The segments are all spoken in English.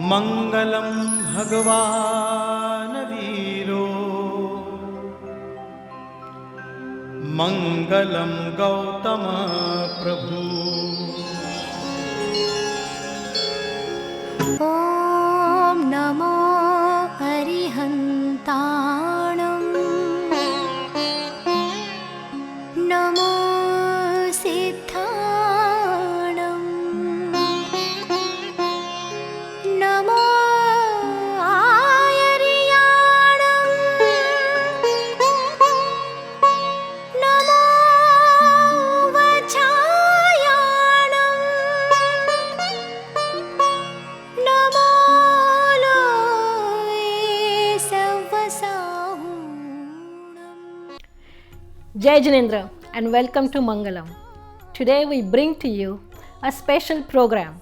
मंगलम भगवान वीरो मंगलम गौतम प्रभु। ॐ नमो हरिहन्ताणं नमो सिद्धाणं नमो आयर्याणं नमो वचायाणं नमो लोये सर्वसाहुणम्। Jai Janendra and welcome to Mangalam. Today we bring to you a special program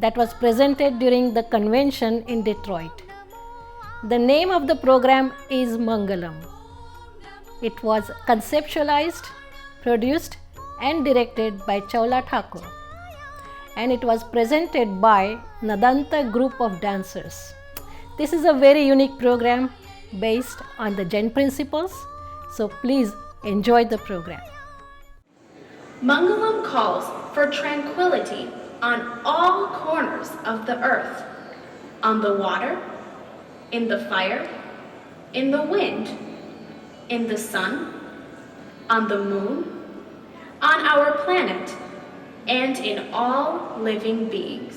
that was presented during the convention in Detroit. The name of the program is Mangalam. It was conceptualized, produced and directed by Chawla Thakur, and it was presented by Nadanta group of dancers. This is a very unique program based on the Jain principles, so please enjoy the program. Mangalam calls for tranquility on all corners of the earth, on the water, in the fire, in the wind, in the sun, on the moon, on our planet, and in all living beings.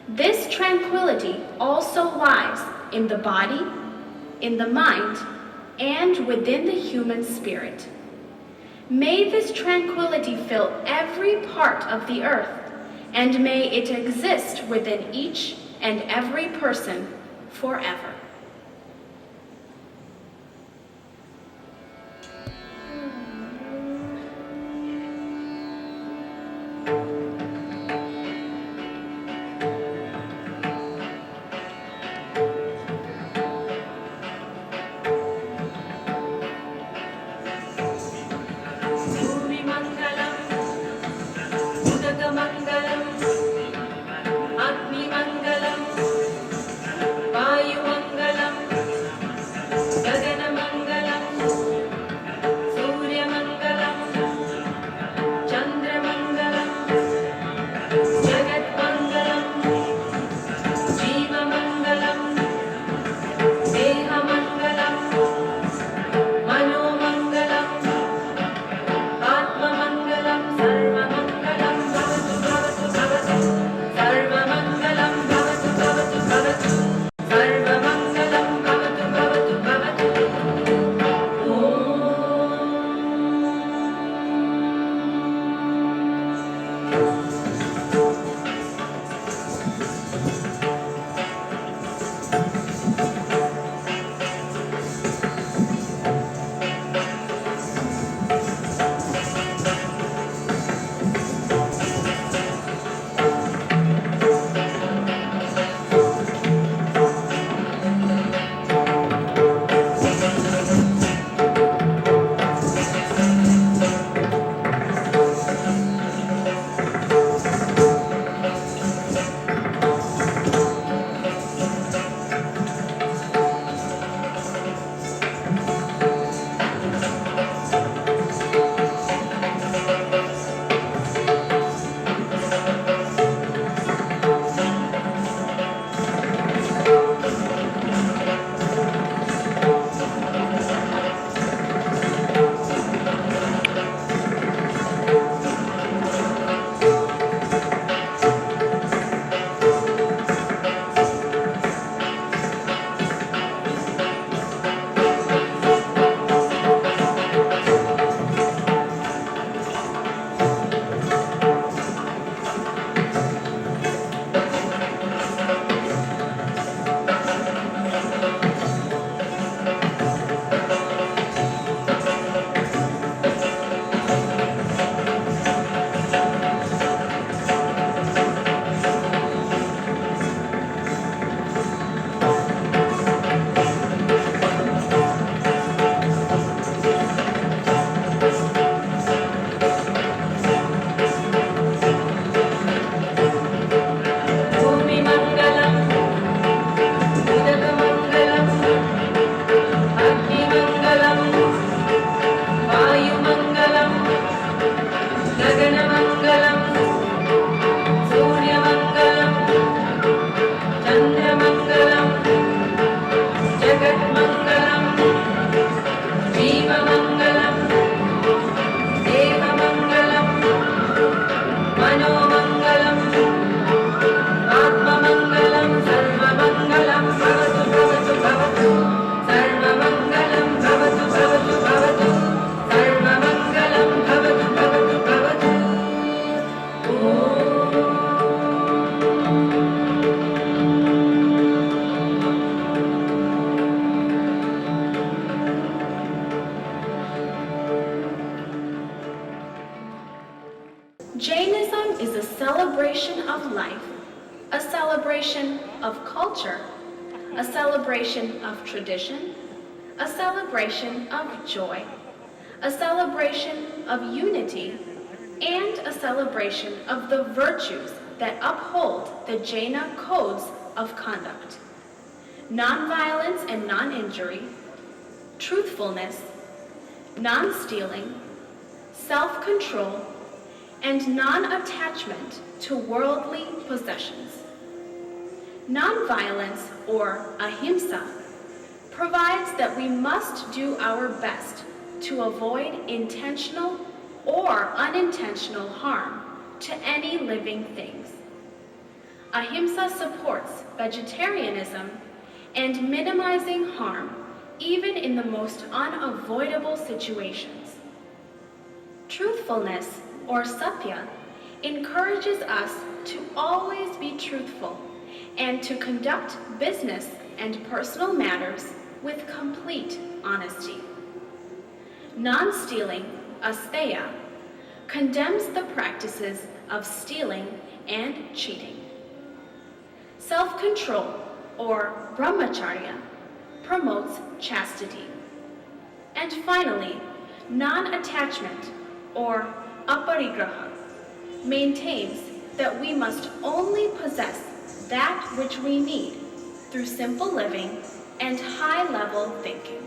This tranquility also lies in the body, in the mind, and within the human spirit. May this tranquility fill every part of the earth, and may it exist within each and every person forever. Mangalam, Mangalam, Agni Mangalam, Vayu Mangalam. Jainism is a celebration of life, a celebration of culture, a celebration of tradition, a celebration of joy, a celebration of unity, and a celebration of the virtues that uphold the Jaina codes of conduct: nonviolence and non-injury, truthfulness, non-stealing, self-control, and non-attachment to worldly possessions. Nonviolence, or ahimsa, provides that we must do our best to avoid intentional or unintentional harm to any living things. Ahimsa supports vegetarianism and minimizing harm even in the most unavoidable situations. Truthfulness, or satya, encourages us to always be truthful and to conduct business and personal matters with complete honesty. Non-stealing, asteya, condemns the practices of stealing and cheating. Self-control, or brahmacharya, promotes chastity. And finally, non-attachment, or aparigraha, maintains that we must only possess that which we need through simple living and high-level thinking.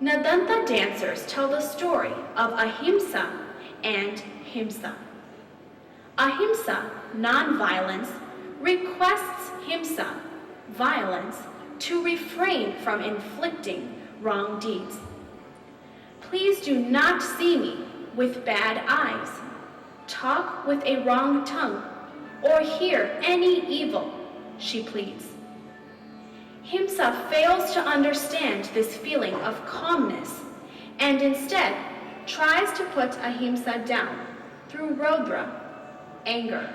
Nadanta dancers tell the story of ahimsa and himsa. Ahimsa, non-violence, requests himsa, violence, to refrain from inflicting wrong deeds. Please do not see me with bad eyes, talk with a wrong tongue, or hear any evil, she pleads. Himsa fails to understand this feeling of calmness and instead tries to put ahimsa down through rodra, anger.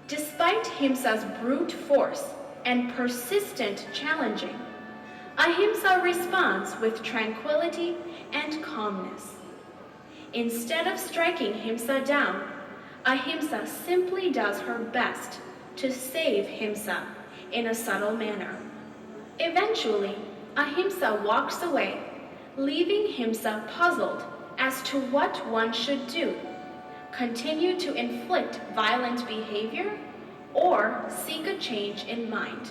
Despite himsa's brute force and persistent challenging, ahimsa responds with tranquility and calmness. Instead of striking himsa down, ahimsa simply does her best to save himsa in a subtle manner. Eventually, ahimsa walks away, leaving himsa puzzled as to what one should do: continue to inflict violent behavior or seek a change in mind.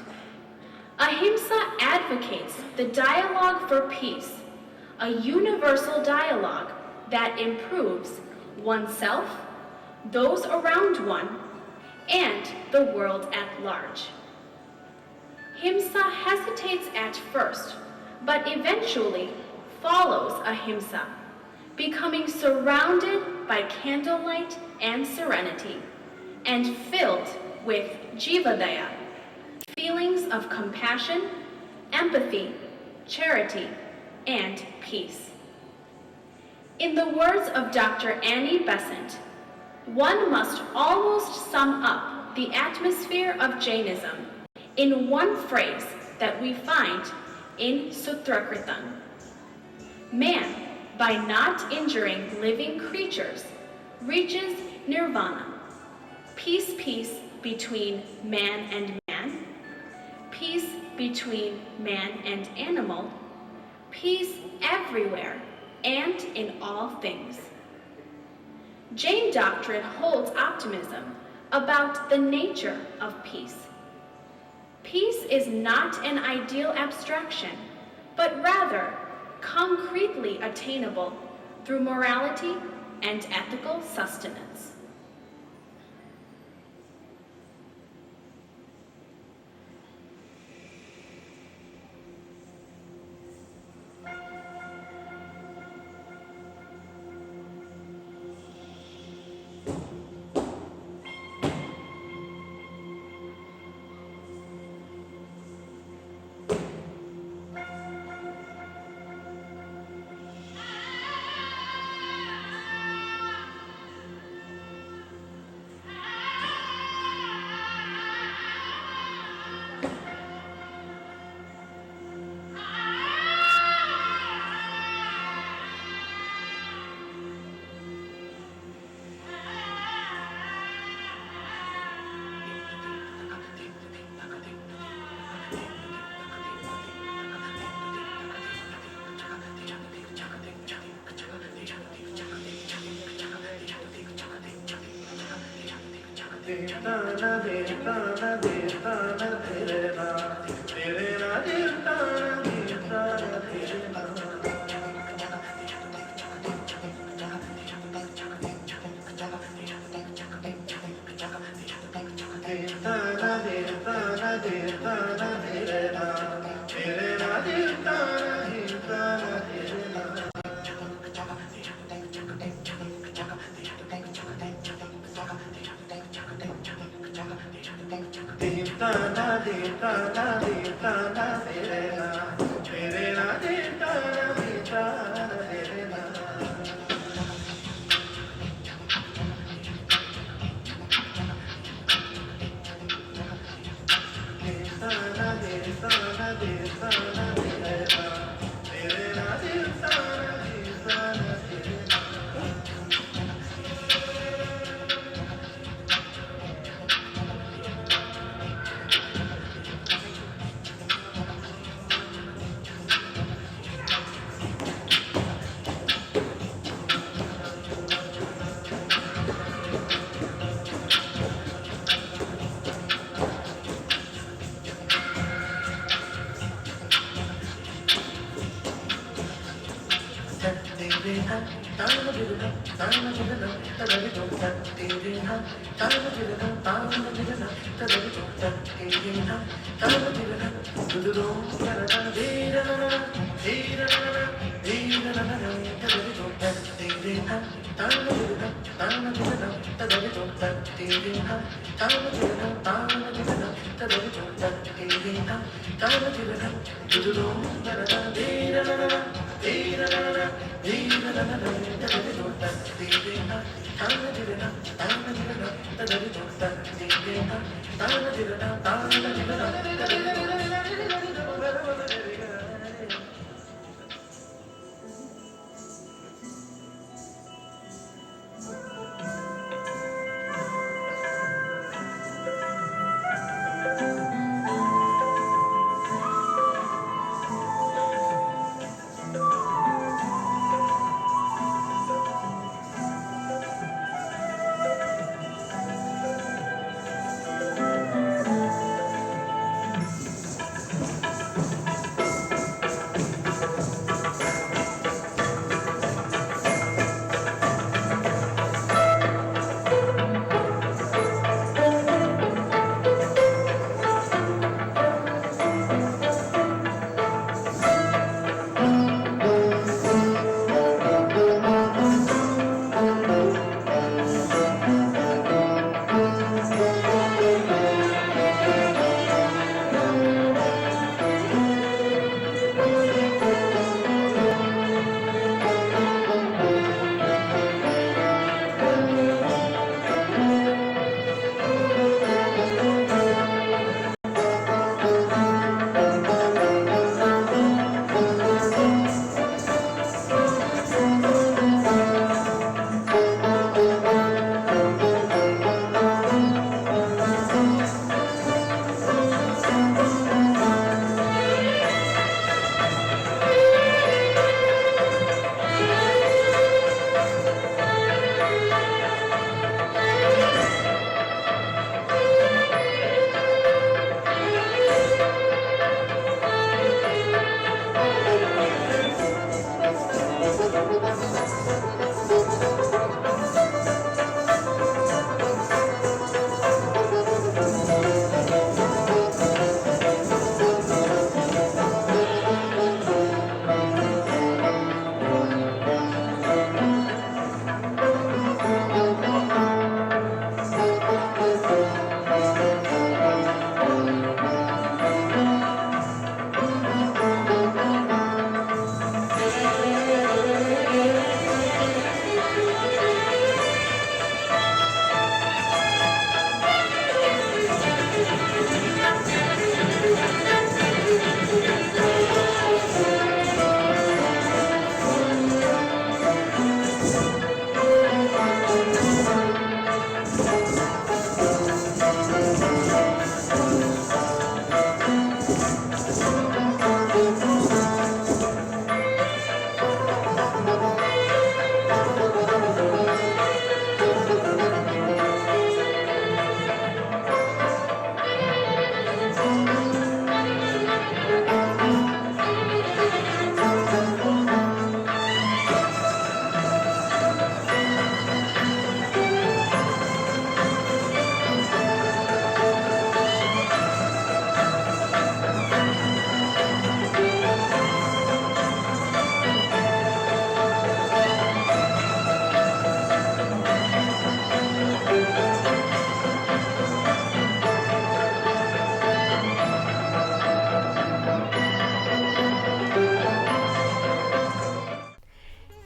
Ahimsa advocates the dialogue for peace, a universal dialogue that improves oneself, those around one, and the world at large. Himsa hesitates at first, but eventually follows ahimsa, becoming surrounded by candlelight and serenity, and filled with jivadaya, feelings of compassion, empathy, charity, and peace. In the words of Dr. Annie Besant, one must almost sum up the atmosphere of Jainism in one phrase that we find in Sutrakritam. Man, by not injuring living creatures, reaches nirvana. Peace, peace between man and man, peace between man and animal, peace everywhere and in all things. Jain doctrine holds optimism about the nature of peace. Peace is not an ideal abstraction, but rather concretely attainable through morality and ethical sustenance.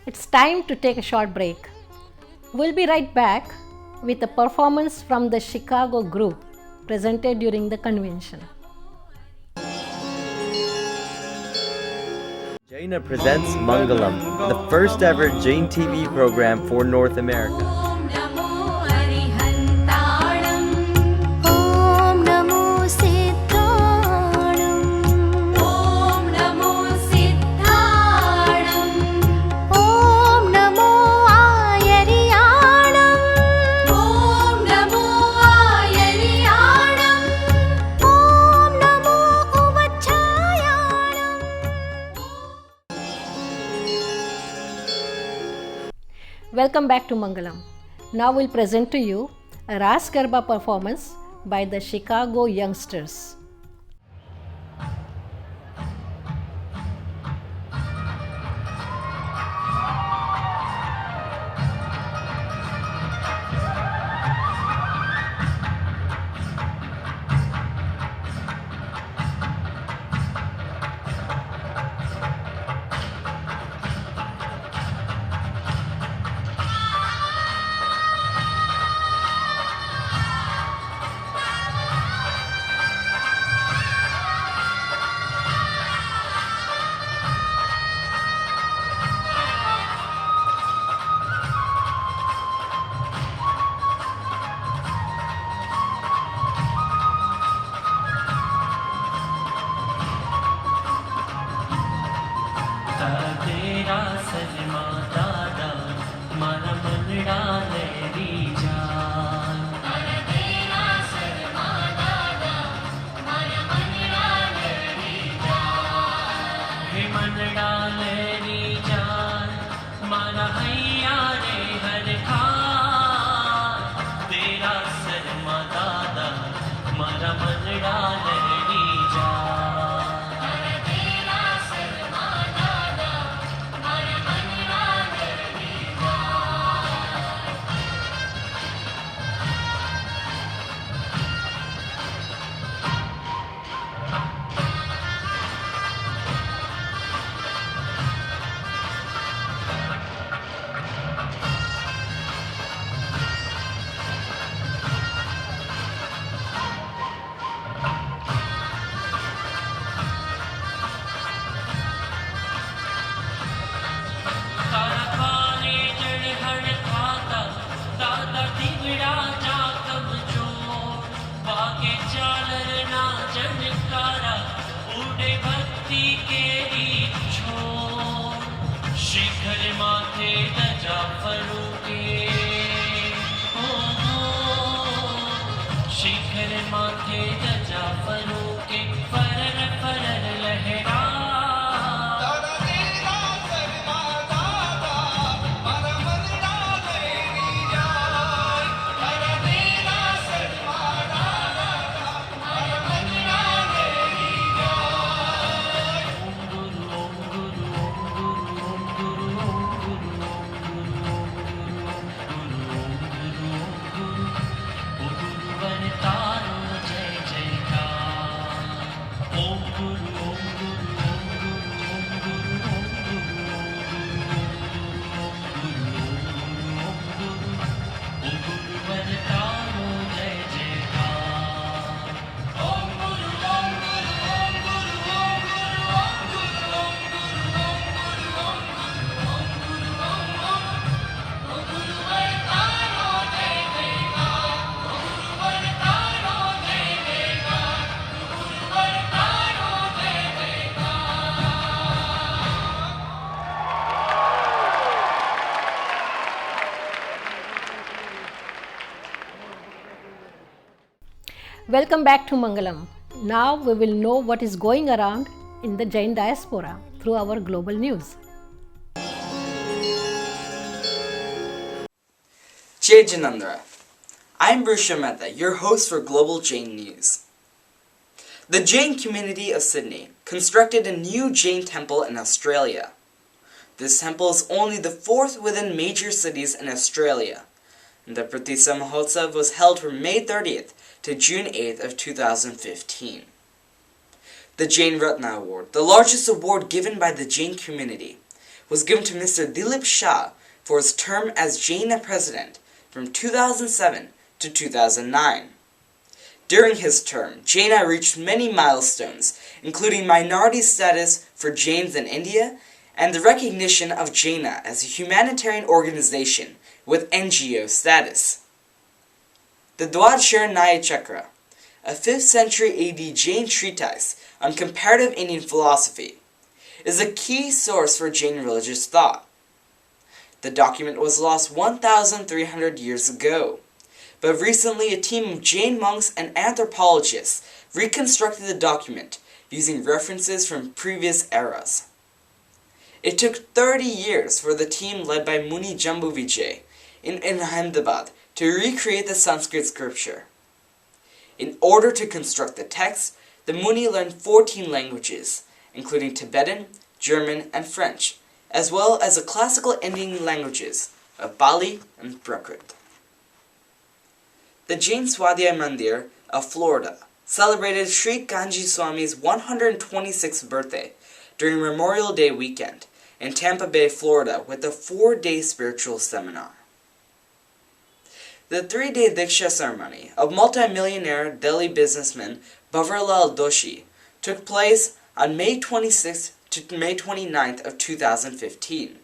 It's time to take a short break. We'll be right back with a performance from the Chicago group presented during the convention. Jaina presents Mangalam, the first ever Jain TV program for North America. Om NaMo सिद्धाणं Om NaMo सिद्धाणं Om NaMo आयर्याणं Om NaMo आयर्याणं Om NaMo उवच्छायाणं Welcome back to Mangalam. Now we'll present to you a Ras Garba performance by the Chicago youngsters. तेरा सलमा दादा मारा मनड़ा लेरी जान तेरा सलमा दादा मारा मनड़ा लेरी जान हे मनड़ा लेरी जान मारा हैया रे हर खान तेरा सलमा दादा मारा मनड़ा लेरी जान शिखर माथे दजा फरूके शिखर माथे दजा फरूके फरर फरर लहरा Welcome back to Mangalam. Now we will know what is going around in the Jain diaspora through our global news. Jai Janandra. I'm Rusha Mehta, your host for Global Jain News. The Jain community of Sydney constructed a new Jain temple in Australia. This temple is only the fourth within major cities in Australia. The Pratishtha Mahotsav was held from May 30th to June 8th of 2015. The Jain Ratna Award, the largest award given by the Jain community, was given to Mr. Dilip Shah for his term as Jaina president from 2007 to 2009. During his term, Jaina reached many milestones, including minority status for Jains in India and the recognition of Jaina as a humanitarian organization with NGO status. The Dwadasharnaya Chakra, a 5th century AD Jain treatise on comparative Indian philosophy, is a key source for Jain religious thought. The document was lost 1,300 years ago, but recently a team of Jain monks and anthropologists reconstructed the document using references from previous eras. It took 30 years for the team led by Muni Jambu Vijay in Ahmedabad to recreate the Sanskrit scripture. In order to construct the text, the Muni learned 14 languages, including Tibetan, German, and French, as well as the classical Indian languages of Pali and Prakrit. The Jain Swadhyay Mandir of Florida celebrated Sri Kanji Swami's 126th birthday during Memorial Day weekend in Tampa Bay, Florida, with a 4-day spiritual seminar. The 3-day Diksha ceremony of multi-millionaire Delhi businessman Bhavarlal Doshi took place on May 26th to May 29th of 2015.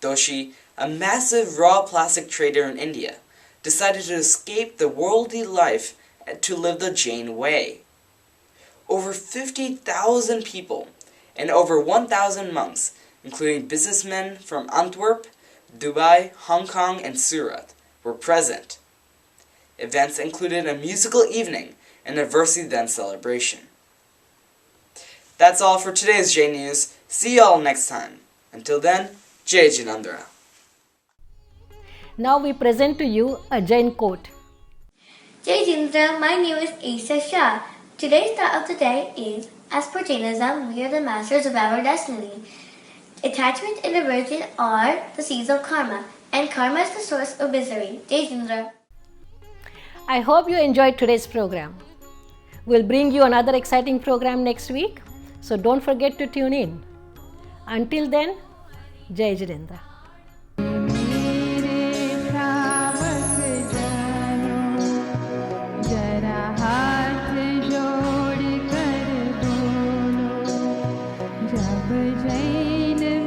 Doshi, a massive raw plastic trader in India, decided to escape the worldly life to live the Jain way. Over 50,000 people and over 1,000 monks, including businessmen from Antwerp, Dubai, Hong Kong, and Surat, were present. Events included a musical evening and a Versi Den celebration. That's all for today's J News. See y'all next time. Until then, Jai Jinandra. Now we present to you a Jain quote. Jai Jindra, my name is Isa Shah. Today's thought of the day is, as per Jainism, we are the masters of our destiny. Attachment and aversion are the seeds of karma, and karma is the source of misery. Jai Jindra. I hope you enjoyed today's program. We'll bring you another exciting program next week, so don't forget to tune in. Until then, Jai Jirendra. जब जैन